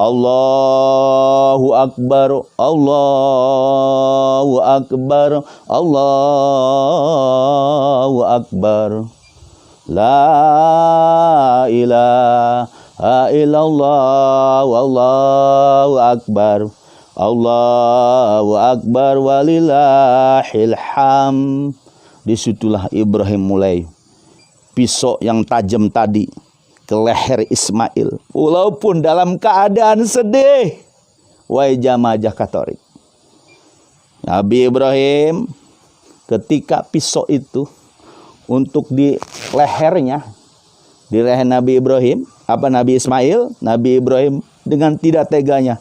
Allahu Akbar, Allahu Akbar, Allahu Akbar. La ilaha illallah, wallahu akbar. Allahu Akbar walillahil hamd. Disitulah Ibrahim mulai pisau yang tajam tadi ke leher Ismail, walaupun dalam keadaan sedih. Wahai jamaah Katolik, Nabi Ibrahim ketika pisau itu untuk di lehernya, di leher Nabi Ibrahim, Nabi Ismail, Nabi Ibrahim dengan tidak teganya,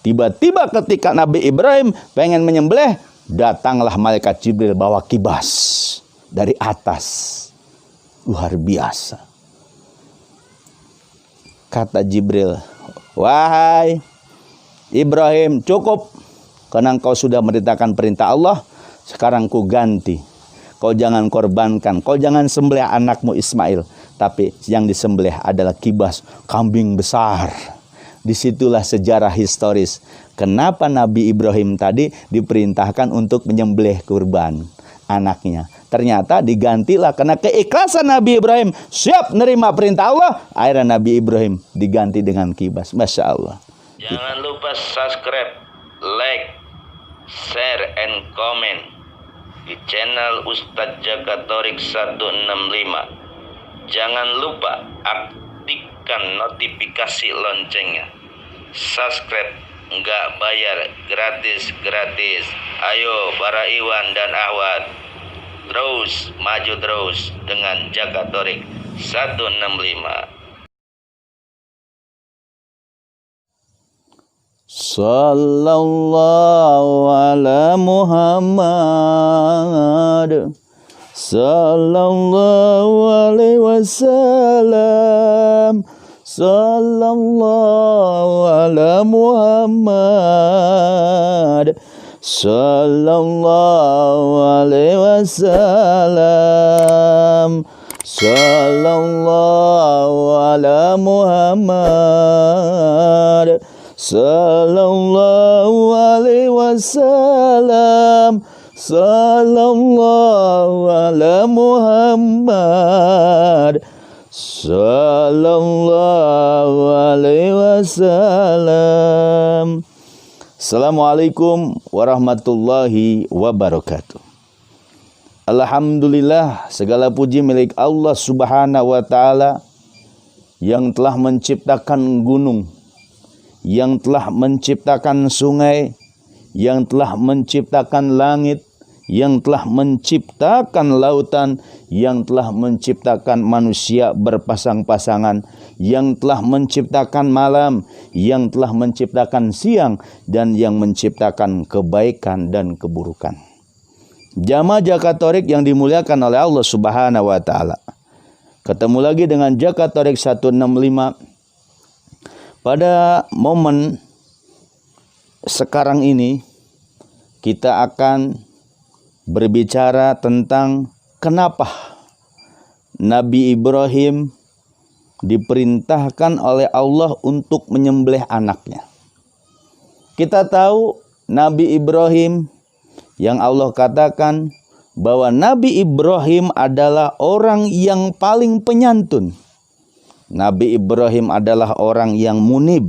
tiba-tiba ketika Nabi Ibrahim pengen menyembelih, datanglah malaikat Jibril bawa kibas dari atas. Luar biasa. Kata Jibril, wahai Ibrahim, cukup, karena engkau sudah merintahkan perintah Allah. Sekarang ku ganti. Kau jangan korbankan, kau jangan sembelih anakmu Ismail, tapi yang disembelih adalah kibas kambing besar. Disitulah sejarah historis kenapa Nabi Ibrahim tadi diperintahkan untuk menyembelih kurban anaknya. Ternyata digantilah karena keikhlasan Nabi Ibrahim siap menerima perintah Allah. Akhirnya Nabi Ibrahim diganti dengan kibas. Masya Allah. Jangan lupa subscribe, like, share, and comment di channel Ustadz Jakatorik 165. Jangan lupa aktifkan notifikasi loncengnya. Subscribe nggak bayar, gratis. Ayo para Iwan dan Ahwat, terus maju terus dengan Jakatorik 165. Sallallahu ala Muhammad, sallallahu alaihi wasallam, sallallahu ala Muhammad, sallallahu alaihi wasallam, sallallahu ala Muhammad, sallallahu alaihi wasallam, sallallahu ala Muhammad, sallallahu alaihi wasallam. Assalamualaikum warahmatullahi wabarakatuh. Alhamdulillah, segala puji milik Allah Subhanahu wa ta'ala yang telah menciptakan gunung, yang telah menciptakan sungai, yang telah menciptakan langit, yang telah menciptakan lautan, yang telah menciptakan manusia berpasang-pasangan, yang telah menciptakan malam, yang telah menciptakan siang, dan yang menciptakan kebaikan dan keburukan. Jamaah Jakatorik yang dimuliakan oleh Allah Subhanahu wa ta'ala, ketemu lagi dengan Jakatorik 165. Pada momen sekarang ini kita akan berbicara tentang kenapa Nabi Ibrahim diperintahkan oleh Allah untuk menyembelih anaknya. Kita tahu Nabi Ibrahim yang Allah katakan bahwa Nabi Ibrahim adalah orang yang paling penyantun. Nabi Ibrahim adalah orang yang munib,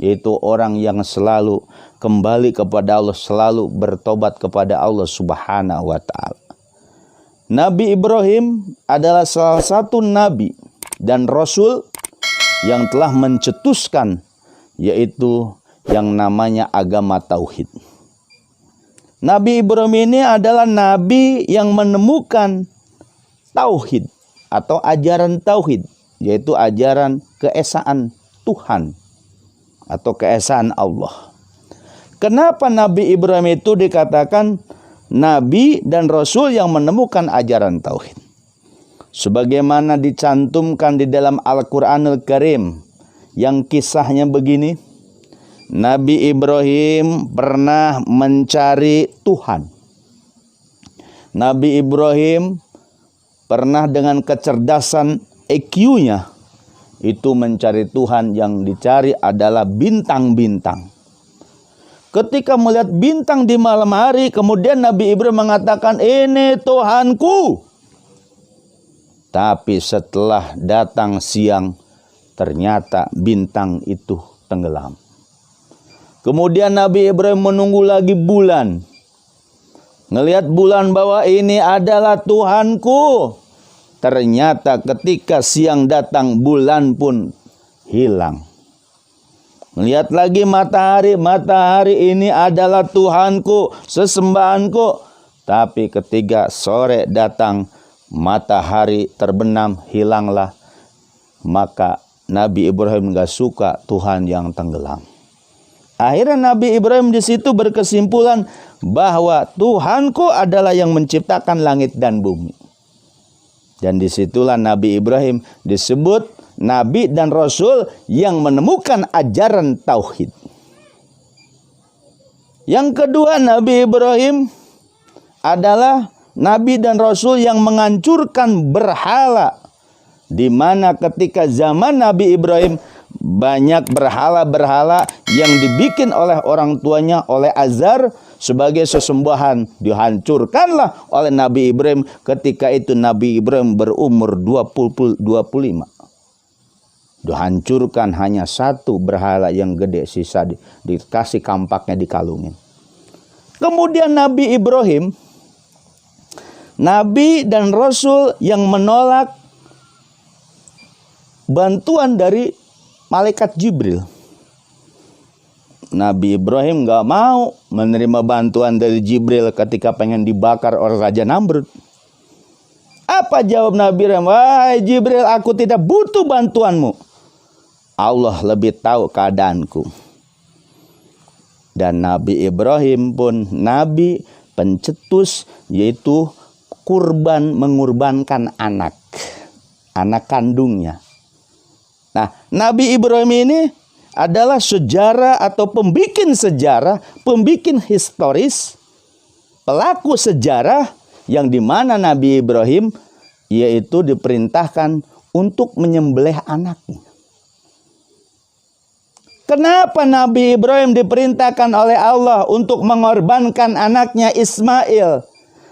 yaitu orang yang selalu kembali kepada Allah, selalu bertobat kepada Allah Subhanahu wa ta'ala. Nabi Ibrahim adalah salah satu nabi dan rasul yang telah mencetuskan, yaitu yang namanya agama tauhid. Nabi Ibrahim ini adalah nabi yang menemukan tauhid atau ajaran tauhid, yaitu ajaran keesaan Tuhan atau keesaan Allah. Kenapa Nabi Ibrahim itu dikatakan nabi dan rasul yang menemukan ajaran tauhid? Sebagaimana dicantumkan di dalam Al-Qur'anul Karim, yang kisahnya begini. Nabi Ibrahim pernah mencari Tuhan. Nabi Ibrahim pernah dengan kecerdasan EQ-nya, itu mencari Tuhan, yang dicari adalah bintang-bintang. Ketika melihat bintang di malam hari, kemudian Nabi Ibrahim mengatakan, "Ini Tuhanku." Tapi setelah datang siang, ternyata bintang itu tenggelam. Kemudian Nabi Ibrahim menunggu lagi bulan. Ngelihat bulan bahwa ini adalah Tuhanku. Ternyata ketika siang datang, bulan pun hilang. Melihat lagi matahari, matahari ini adalah Tuhanku, sesembahanku. Tapi ketika sore datang, matahari terbenam, hilanglah. Maka Nabi Ibrahim gak suka Tuhan yang tenggelam. Akhirnya Nabi Ibrahim di situ berkesimpulan bahwa Tuhanku adalah yang menciptakan langit dan bumi. Dan disitulah Nabi Ibrahim disebut Nabi dan Rasul yang menemukan ajaran tauhid. Yang kedua, Nabi Ibrahim adalah Nabi dan Rasul yang menghancurkan berhala. Di mana ketika zaman Nabi Ibrahim banyak berhala-berhala yang dibikin oleh orang tuanya, oleh Azar, sebagai sesembahan. Dihancurkanlah oleh Nabi Ibrahim. Ketika itu Nabi Ibrahim berumur 25. Dihancurkan hanya satu berhala yang gede, sisa dikasih kampaknya dikalungin. Kemudian Nabi Ibrahim, Nabi dan Rasul yang menolak bantuan dari malaikat Jibril. Nabi Ibrahim gak mau menerima bantuan dari Jibril ketika pengen dibakar oleh Raja Namrud. Apa jawab Nabi Ibrahim? "Wahai Jibril, aku tidak butuh bantuanmu. Allah lebih tahu keadaanku." Dan Nabi Ibrahim pun nabi pencetus, yaitu mengurbankan anak kandungnya. Nah, Nabi Ibrahim ini adalah sejarah atau pembikin sejarah, pembikin historis, pelaku sejarah yang dimana Nabi Ibrahim yaitu diperintahkan untuk menyembelih anaknya. Kenapa Nabi Ibrahim diperintahkan oleh Allah untuk mengorbankan anaknya Ismail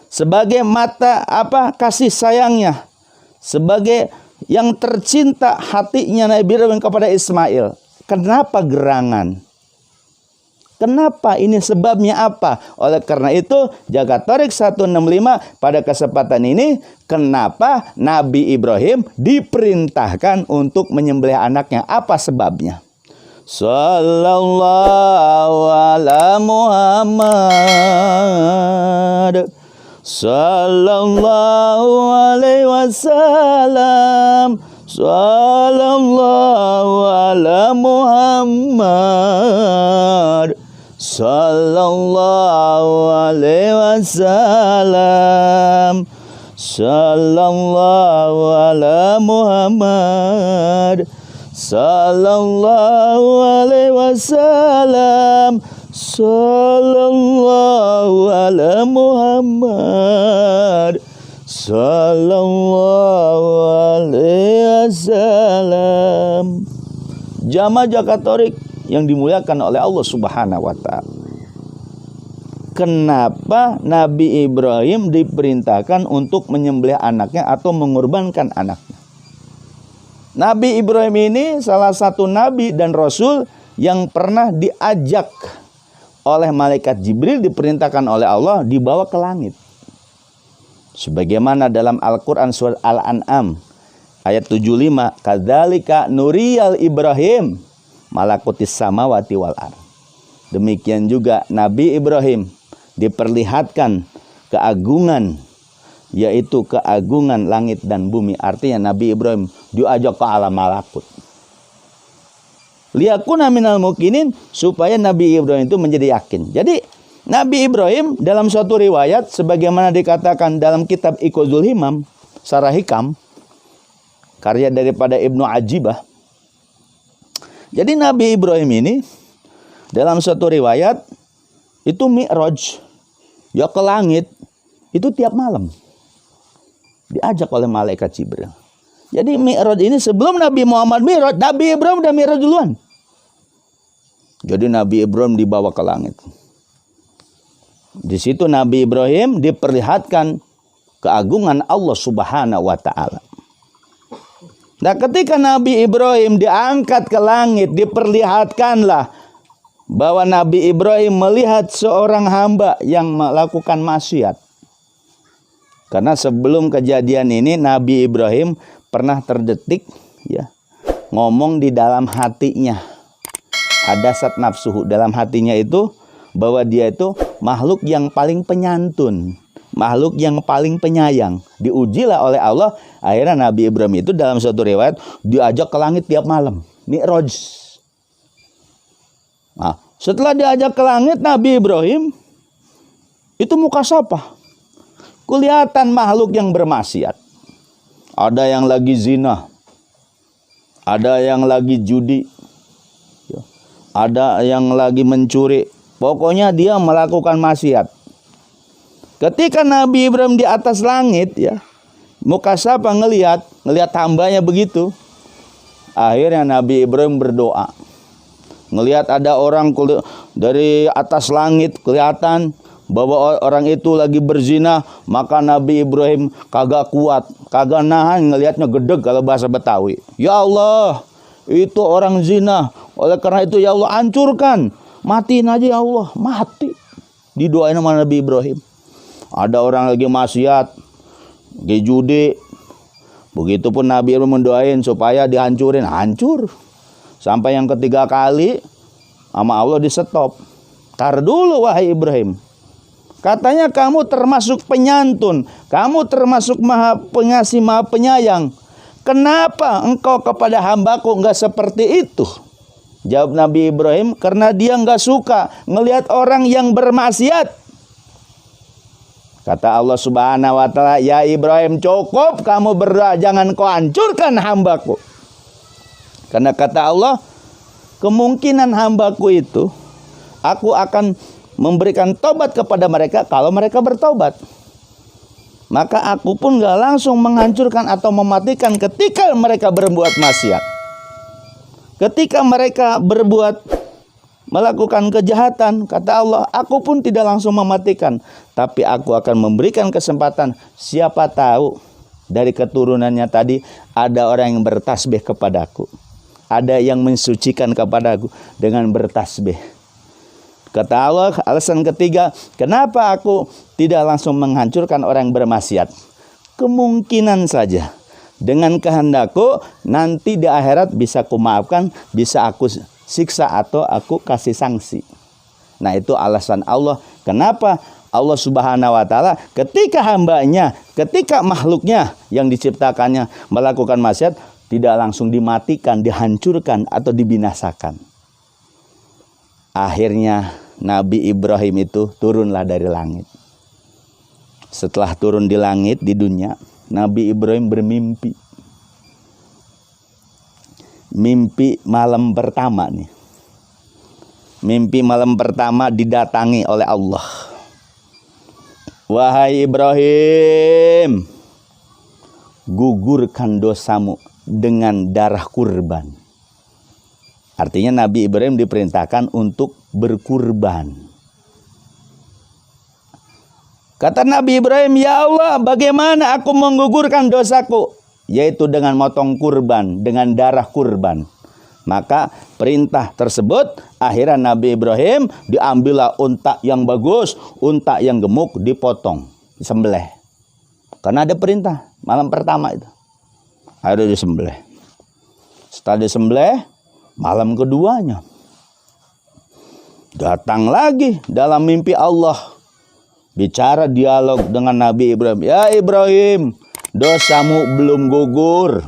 sebagai mata kasih sayangnya, sebagai yang tercinta hatinya Nabi Ibrahim kepada Ismail? Kenapa gerangan? Kenapa ini, sebabnya apa? Oleh karena itu Jagatorik 165 pada kesempatan ini, kenapa Nabi Ibrahim diperintahkan untuk menyembelih anaknya? Apa sebabnya? Sallallahu ala Muhammad, sallallahu alaihi wasallam, sallallahu ala Muhammad, sallallahu alaihi wasallam, sallallahu ala Muhammad, sallallahu alaihi wasallam, sallallahu ala Muhammad, sallallahu alaihi wasallam. Jamaah Jagatorik yang dimuliakan oleh Allah Subhanahu wa taala. Kenapa Nabi Ibrahim diperintahkan untuk menyembelih anaknya atau mengorbankan anaknya? Nabi Ibrahim ini salah satu nabi dan rasul yang pernah diajak oleh malaikat Jibril, diperintahkan oleh Allah dibawa ke langit. Sebagaimana dalam Al-Quran surat Al-An'am ayat 75, "Kadzalika nuriyal Ibrahim malakutis samawati wal ardh." Demikian juga Nabi Ibrahim diperlihatkan keagungan, yaitu keagungan langit dan bumi. Artinya Nabi Ibrahim diajak ke alam malakut. Liyakuna minal mukinin, supaya Nabi Ibrahim itu menjadi yakin. Jadi Nabi Ibrahim dalam suatu riwayat, sebagaimana dikatakan dalam kitab Iqazul Himam, Sarah Hikam, karya daripada Ibnu Ajibah. Jadi Nabi Ibrahim ini dalam suatu riwayat itu mi'raj, ya ke langit, itu tiap malam diajak oleh malaikat Jibril. Jadi Mi'raj ini sebelum Nabi Muhammad Mi'raj, Nabi Ibrahim udah Mi'raj duluan. Jadi Nabi Ibrahim dibawa ke langit. Di situ Nabi Ibrahim diperlihatkan keagungan Allah Subhanahu wa taala. Nah, ketika Nabi Ibrahim diangkat ke langit, diperlihatkanlah bahwa Nabi Ibrahim melihat seorang hamba yang melakukan maksiat. Karena sebelum kejadian ini Nabi Ibrahim pernah terdetik ya ngomong di dalam hatinya. Ada zat nafsuhu dalam hatinya itu bahwa dia itu makhluk yang paling penyantun, makhluk yang paling penyayang. Diujilah oleh Allah, akhirnya Nabi Ibrahim itu dalam suatu riwayat diajak ke langit tiap malam, Mi'raj. Nah, setelah diajak ke langit Nabi Ibrahim itu mukasafah. Kelihatan makhluk yang bermaksiat. Ada yang lagi zina, ada yang lagi judi, ada yang lagi mencuri. Pokoknya dia melakukan maksiat. Ketika Nabi Ibrahim di atas langit ya, mukasafah ngelihat hambanya begitu. Akhirnya Nabi Ibrahim berdoa. Ngelihat ada orang dari atas langit kelihatan bahwa orang itu lagi berzina, maka Nabi Ibrahim kagak kuat, kagak nahan, ngelihatnya gedeg kalau bahasa Betawi. Ya Allah, itu orang zina. Oleh karena itu ya Allah hancurkan. Matiin aja ya Allah, mati. Didoain sama Nabi Ibrahim. Ada orang lagi maksiat, lagi judi. Begitupun Nabi Ibrahim mendoain supaya dihancurin, hancur. Sampai yang ketiga kali sama Allah di stop. Tar dulu wahai Ibrahim. Katanya kamu termasuk penyantun, kamu termasuk maha pengasih, maha penyayang. Kenapa engkau kepada hambaku enggak seperti itu? Jawab Nabi Ibrahim, karena dia enggak suka ngelihat orang yang bermaksiat. Kata Allah Subhanahu wa taala, ya Ibrahim cukup kamu berdoa, jangan kau hancurkan hambaku. Karena kata Allah, kemungkinan hambaku itu aku akan memberikan tobat kepada mereka kalau mereka bertobat. Maka aku pun gak langsung menghancurkan atau mematikan ketika mereka berbuat maksiat. Ketika mereka melakukan kejahatan, kata Allah, aku pun tidak langsung mematikan, tapi aku akan memberikan kesempatan. Siapa tahu dari keturunannya tadi ada orang yang bertasbih kepadaku, ada yang mensucikan kepadaku dengan bertasbih. Kata Allah, alasan ketiga, kenapa aku tidak langsung menghancurkan orang yang bermaksiat? Kemungkinan saja dengan kehendakku nanti di akhirat bisa aku maafkan, bisa aku siksa atau aku kasih sanksi. Nah, itu alasan Allah kenapa Allah Subhanahu wa taala ketika hambanya, ketika makhluknya yang diciptakannya melakukan maksiat tidak langsung dimatikan, dihancurkan atau dibinasakan. Akhirnya Nabi Ibrahim itu turunlah dari langit. Setelah turun di langit di dunia, Nabi Ibrahim bermimpi. Mimpi malam pertama nih. Mimpi malam pertama didatangi oleh Allah. Wahai Ibrahim, gugurkan dosamu dengan darah kurban. Artinya Nabi Ibrahim diperintahkan untuk berkurban. Kata Nabi Ibrahim, ya Allah, bagaimana aku menggugurkan dosaku? Yaitu dengan motong kurban, dengan darah kurban. Maka perintah tersebut, akhirnya Nabi Ibrahim diambillah unta yang bagus, unta yang gemuk, dipotong, disembelih. Karena ada perintah malam pertama itu. Akhirnya disembelih. Setelah disembelih, malam keduanya datang lagi dalam mimpi Allah. Bicara dialog dengan Nabi Ibrahim. Ya Ibrahim, dosamu belum gugur.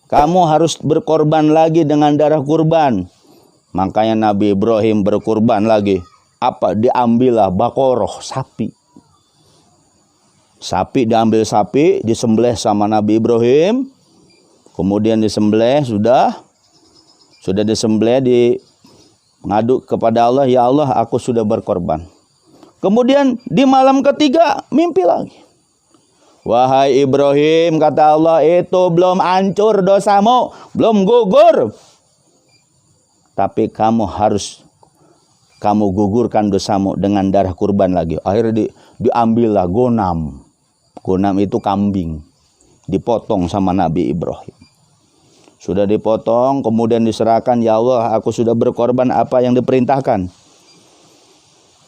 Kamu harus berkorban lagi dengan darah kurban. Makanya Nabi Ibrahim berkorban lagi. Apa? Diambillah bakoroh, sapi. Sapi diambil sapi, disembelih sama Nabi Ibrahim. Kemudian disembelih, sudah disembelih, ngadu kepada Allah, ya Allah, aku sudah berkorban. Kemudian di malam ketiga mimpi lagi. Wahai Ibrahim, kata Allah, itu belum hancur dosamu, belum gugur. Tapi kamu gugurkan dosamu dengan darah kurban lagi. Akhirnya diambillah gonam. Gonam itu kambing. Dipotong sama Nabi Ibrahim. Sudah dipotong, kemudian diserahkan, ya Allah, aku sudah berkorban apa yang diperintahkan.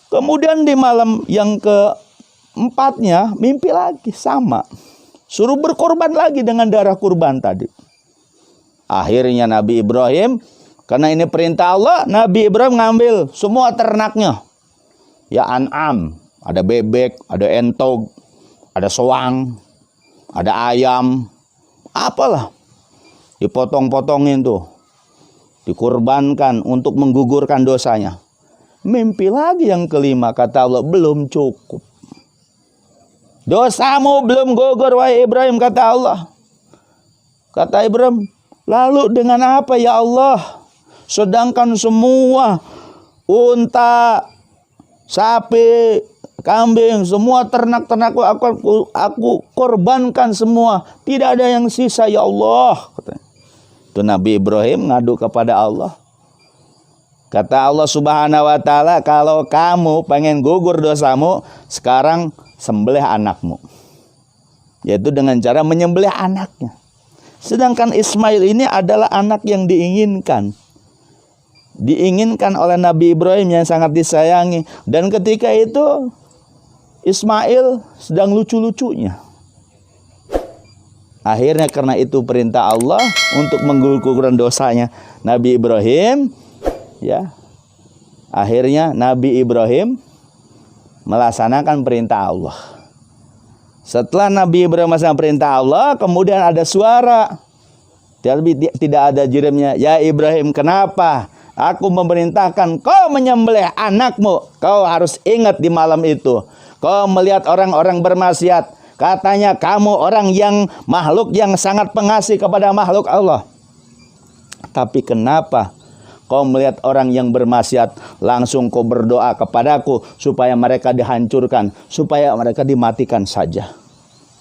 Kemudian di malam yang keempatnya, mimpi lagi, sama. Suruh berkorban lagi dengan darah kurban tadi. Akhirnya Nabi Ibrahim, karena ini perintah Allah, Nabi Ibrahim ngambil semua ternaknya. Ya an'am, ada bebek, ada entog, ada soang, ada ayam, apalah. Dipotong-potongin tuh. Dikurbankan untuk menggugurkan dosanya. Mimpi lagi yang kelima, kata Allah, belum cukup. Dosamu belum gugur, wahai Ibrahim, kata Allah. Kata Ibrahim, lalu dengan apa ya Allah? Sedangkan semua unta, sapi, kambing, semua ternak-ternakku aku korbankan semua. Tidak ada yang sisa ya Allah. Itu Nabi Ibrahim ngadu kepada Allah. Kata Allah Subhanahu wa ta'ala, kalau kamu pengen gugur dosamu, sekarang sembelih anakmu. Yaitu dengan cara menyembelih anaknya. Sedangkan Ismail ini adalah anak yang diinginkan. Diinginkan oleh Nabi Ibrahim yang sangat disayangi. Dan ketika itu Ismail sedang lucu-lucunya. Akhirnya karena itu perintah Allah untuk menggugurkan dosanya Nabi Ibrahim, ya. Akhirnya Nabi Ibrahim melaksanakan perintah Allah. Setelah Nabi Ibrahim melaksanakan perintah Allah, kemudian ada suara. Tidak ada jirimnya. Ya Ibrahim, kenapa aku memerintahkan kau menyembelih anakmu? Kau harus ingat di malam itu. Kau melihat orang-orang bermaksiat. Katanya kamu orang yang makhluk yang sangat pengasih kepada makhluk Allah. Tapi kenapa kau melihat orang yang bermaksiat langsung kau berdoa kepadaku supaya mereka dihancurkan, supaya mereka dimatikan saja.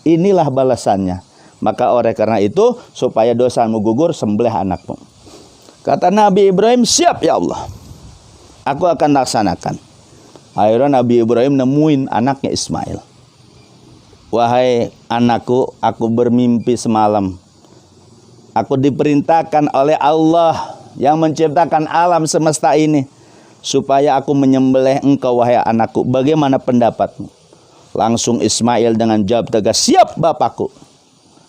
Inilah balasannya. Maka oleh karena itu supaya dosamu gugur, sembelih anakmu. Kata Nabi Ibrahim, siap ya Allah, aku akan laksanakan. Akhirnya Nabi Ibrahim nemuin anaknya Ismail. Wahai anakku, aku bermimpi semalam. Aku diperintahkan oleh Allah yang menciptakan alam semesta ini supaya aku menyembelih engkau, wahai anakku. Bagaimana pendapatmu? Langsung Ismail dengan jawab tegas, siap bapakku,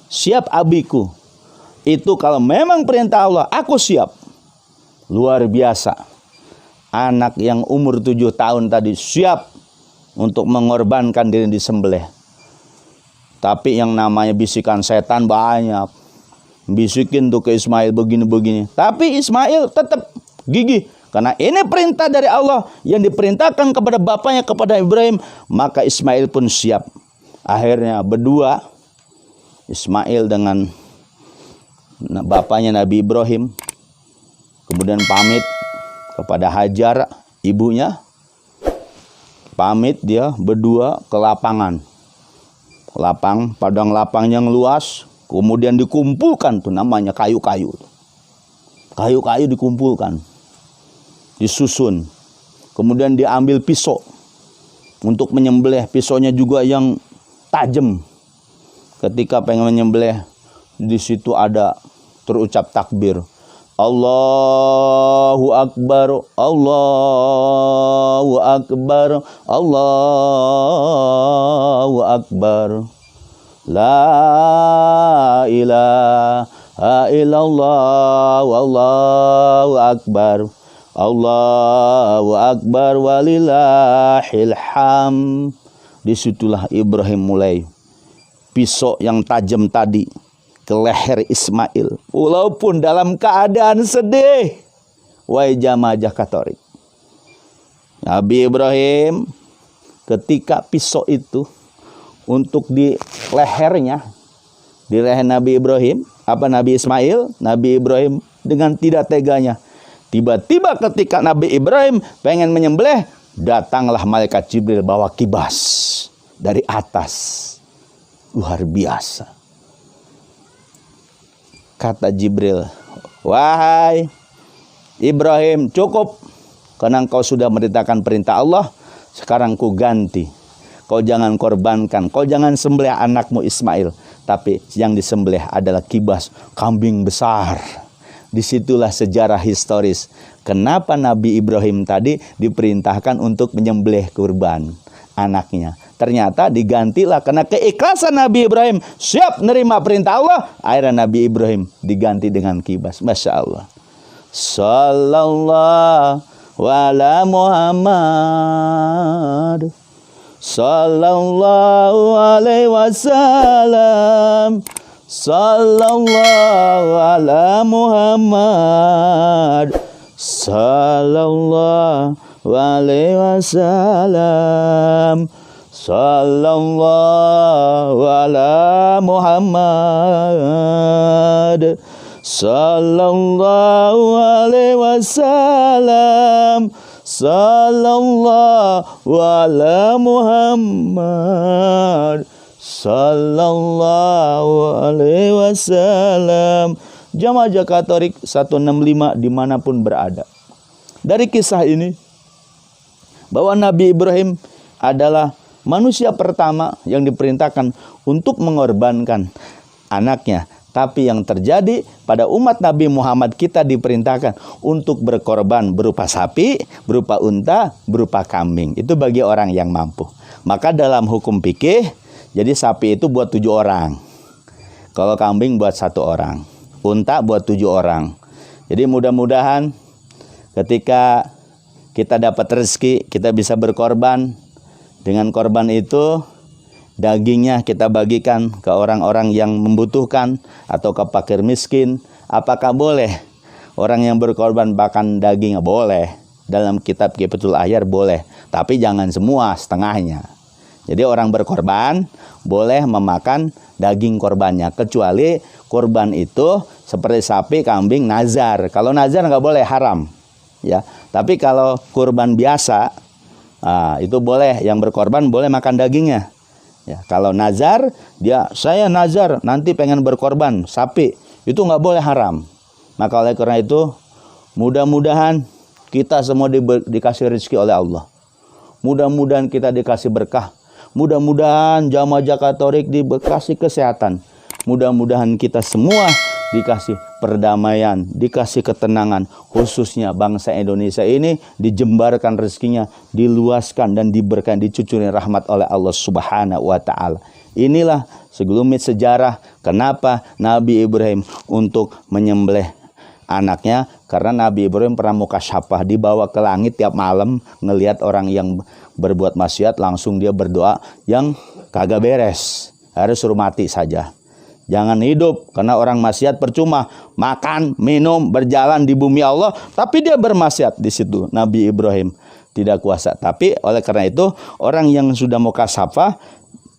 siap abiku. Itu kalau memang perintah Allah, aku siap. Luar biasa. Anak yang umur 7 tahun tadi siap untuk mengorbankan diri disembelih. Tapi yang namanya bisikan setan banyak. Bisikin tuh ke Ismail begini-begini. Tapi Ismail tetap gigih. Karena ini perintah dari Allah yang diperintahkan kepada bapaknya, kepada Ibrahim. Maka Ismail pun siap. Akhirnya berdua, Ismail dengan bapaknya Nabi Ibrahim, kemudian pamit kepada Hajar, ibunya. Pamit dia berdua ke lapangan. Padang lapang yang luas. Kemudian dikumpulkan tuh namanya kayu-kayu. Kayu-kayu dikumpulkan. Disusun. Kemudian diambil pisau untuk menyembelih. Pisaunya juga yang tajam. Ketika pengen menyembelih, di situ ada terucap takbir. Allahu Akbar, Allahu Akbar, Allahu Akbar. La ilaha illallah, wallahu akbar. Allahu Akbar walillahil hamd. Disitulah Ibrahim mulai pisau yang tajam tadi ke leher Ismail, walaupun dalam keadaan sedih. Wahai jamaah Katolik, Nabi Ibrahim ketika pisau itu untuk di lehernya, di leher Nabi Ibrahim, Nabi Ismail, Nabi Ibrahim dengan tidak teganya, tiba-tiba ketika Nabi Ibrahim pengen menyembelih, datanglah malaikat Jibril bawa kibas dari atas. Luar biasa. Kata Jibril, wahai Ibrahim, cukup. Karena engkau sudah merintahkan perintah Allah, sekarang ku ganti. Kau jangan korbankan, kau jangan sembelih anakmu Ismail. Tapi yang disembelih adalah kibas, kambing besar. Disitulah sejarah historis. Kenapa Nabi Ibrahim tadi diperintahkan untuk menyembelih kurban anaknya. Ternyata digantilah karena keikhlasan Nabi Ibrahim siap nerima perintah Allah. Akhirnya Nabi Ibrahim diganti dengan kibas. Masya Allah. Sallallahu ala Muhammad. Sallallahu alaihi wasallam. Sallallahu ala Muhammad. Sallallahu alaihi wasallam. Sallallahu ala Muhammad. Sallallahu alaihi wasallam. Sallallahu ala Muhammad. Sallallahu alaihi wasallam. Jamaah Zakat Thoriq 165 dimanapun berada. Dari kisah ini bahwa Nabi Ibrahim adalah manusia pertama yang diperintahkan untuk mengorbankan anaknya. Tapi yang terjadi pada umat Nabi Muhammad, kita diperintahkan untuk berkorban berupa sapi, berupa unta, berupa kambing. Itu bagi orang yang mampu. Maka dalam hukum fikih, jadi sapi itu buat 7 orang. Kalau kambing buat 1 orang. Unta buat 7 orang. Jadi mudah-mudahan ketika kita dapat rezeki, kita bisa berkorban. Dengan korban itu, dagingnya kita bagikan ke orang-orang yang membutuhkan atau ke fakir miskin. Apakah boleh orang yang berkorban makan daging? Boleh. Dalam kitab Kifatul Ahyar boleh. Tapi jangan semua, setengahnya. Jadi orang berkorban boleh memakan daging korbannya. Kecuali korban itu seperti sapi, kambing, nazar. Kalau nazar nggak boleh, haram. Ya. Tapi kalau kurban biasa, itu boleh. Yang berkorban boleh makan dagingnya. Ya, kalau nazar, saya nazar nanti pengen berkorban sapi, itu nggak boleh, haram. Maka oleh karena itu, mudah-mudahan kita semua dikasih rezeki oleh Allah. Mudah-mudahan kita dikasih berkah. Mudah-mudahan jamaah Zakat Thoriq dikasih kesehatan. Mudah-mudahan kita semua dikasih perdamaian, dikasih ketenangan, khususnya bangsa Indonesia ini dijembarkan rezekinya, diluaskan dan diberkahi, dicucuri rahmat oleh Allah Subhanahu wa taala. Inilah segelumit sejarah kenapa Nabi Ibrahim untuk menyembelih anaknya, karena Nabi Ibrahim pernah mukasyafah, dibawa ke langit tiap malam ngelihat orang yang berbuat maksiat, langsung dia berdoa yang kagak beres, harus suruh mati saja. Jangan hidup, karena orang maksiat percuma makan, minum, berjalan di bumi Allah, tapi dia bermaksiat di situ. Nabi Ibrahim tidak kuasa. Tapi oleh karena itu, orang yang sudah mukasyafah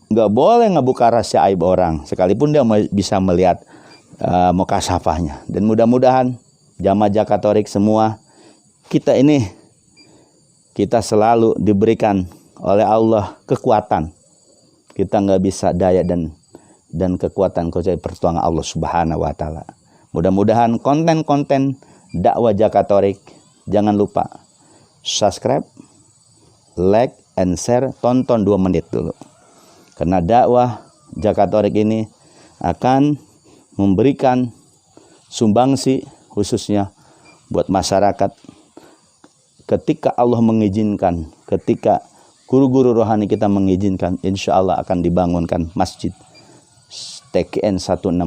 nggak boleh ngebuka rahasia aib orang, sekalipun dia bisa melihat mukasyafahnya. Dan mudah-mudahan jamaah Zakat Thoriq semua, kita selalu diberikan oleh Allah kekuatan. Kita nggak bisa daya dan kekuatan kecuali pertolongan Allah Subhanahu wa taala. Mudah-mudahan konten-konten dakwah Zakat Thoriq, jangan lupa subscribe, like, and share, tonton 2 menit dulu. Karena dakwah Zakat Thoriq ini akan memberikan sumbangsi khususnya buat masyarakat. Ketika Allah mengizinkan, ketika guru-guru rohani kita mengizinkan, insya Allah akan dibangunkan masjid TKN 165,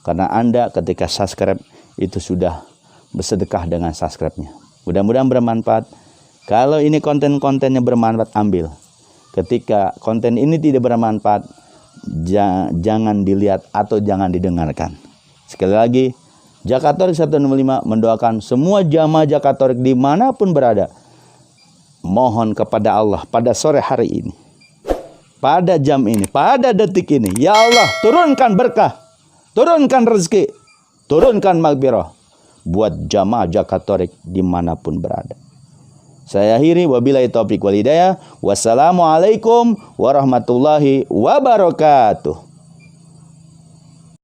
karena Anda ketika subscribe itu sudah bersedekah dengan subscribe-nya. Mudah-mudahan bermanfaat. Kalau ini konten-kontennya bermanfaat, ambil. Ketika konten ini tidak bermanfaat, jangan dilihat atau jangan didengarkan. Sekali lagi, Zakat Thoriq 165 mendoakan semua jamaah Zakat Thoriq dimanapun berada. Mohon kepada Allah pada sore hari ini, pada jam ini, pada detik ini, ya Allah, turunkan berkah, turunkan rezeki, turunkan maghfirah buat jamaah Zakat Thoriq dimanapun berada. Saya akhiri, wabillahi taufiq wal hidayah. Wassalamualaikum warahmatullahi wabarakatuh.